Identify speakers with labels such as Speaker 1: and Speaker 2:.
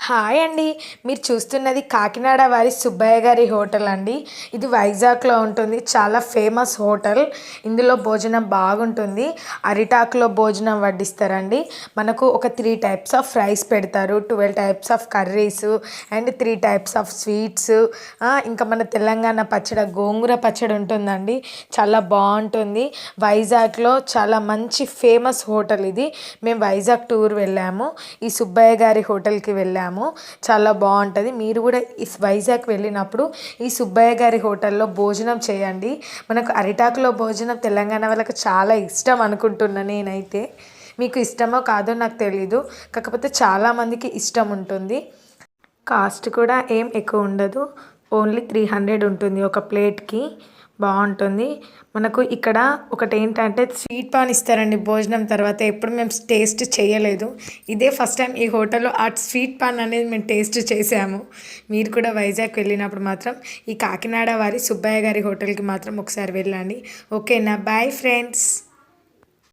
Speaker 1: Hi అండి. మీరు చూస్తున్నది కాకినాడ వారి సుబ్బయ్య గారి హోటల్ అండి. ఇది వైజాగ్లో ఉంటుంది. చాలా ఫేమస్ హోటల్. ఇందులో భోజనం బాగుంటుంది. అరిటాకులో భోజనం వడ్డిస్తారండి. మనకు ఒక 3 టైప్స్ ఆఫ్ రైస్ పెడతారు, 12 types of curries and 3 types of sweets. ఇంకా మన తెలంగాణ పచ్చడి, గోంగూర పచ్చడి ఉంటుందండి. చాలా బాగుంటుంది. వైజాగ్లో చాలా మంచి ఫేమస్ హోటల్ ఇది. మేము వైజాగ్ టూర్ వెళ్ళాము. ఈ సుబ్బయ్య గారి హోటల్కి వెళ్ళాము. చాలా బాగుంటుంది. మీరు కూడా ఈ వైజాగ్ వెళ్ళినప్పుడు ఈ సుబ్బయ్య గారి హోటల్లో భోజనం చేయండి. మనకు అరిటాకులో భోజనం తెలంగాణ వాళ్ళకి చాలా ఇష్టం అనుకుంటున్నా నేనైతే. మీకు ఇష్టమో కాదో నాకు తెలీదు, కాకపోతే చాలామందికి ఇష్టం ఉంటుంది. కాస్ట్ కూడా ఏం ఎక్కువ ఉండదు. ఓన్లీ 300 ఉంటుంది ఒక ప్లేట్కి. బాగుంటుంది. మనకు ఇక్కడ ఒకటి ఏంటంటే స్వీట్ పాన్ ఇస్తారండి భోజనం తర్వాత. ఎప్పుడు మేము టేస్ట్ చేయలేదు. ఇదే ఫస్ట్ టైం ఈ హోటల్లో ఆ స్వీట్ పాన్ అనేది మేము టేస్ట్ చేసాము. మీరు కూడా వైజాగ్ వెళ్ళినప్పుడు మాత్రం ఈ కాకినాడ వారి సుబ్బయ్య గారి హోటల్కి మాత్రం ఒకసారి వెళ్ళండి. ఓకేనా? Bye friends.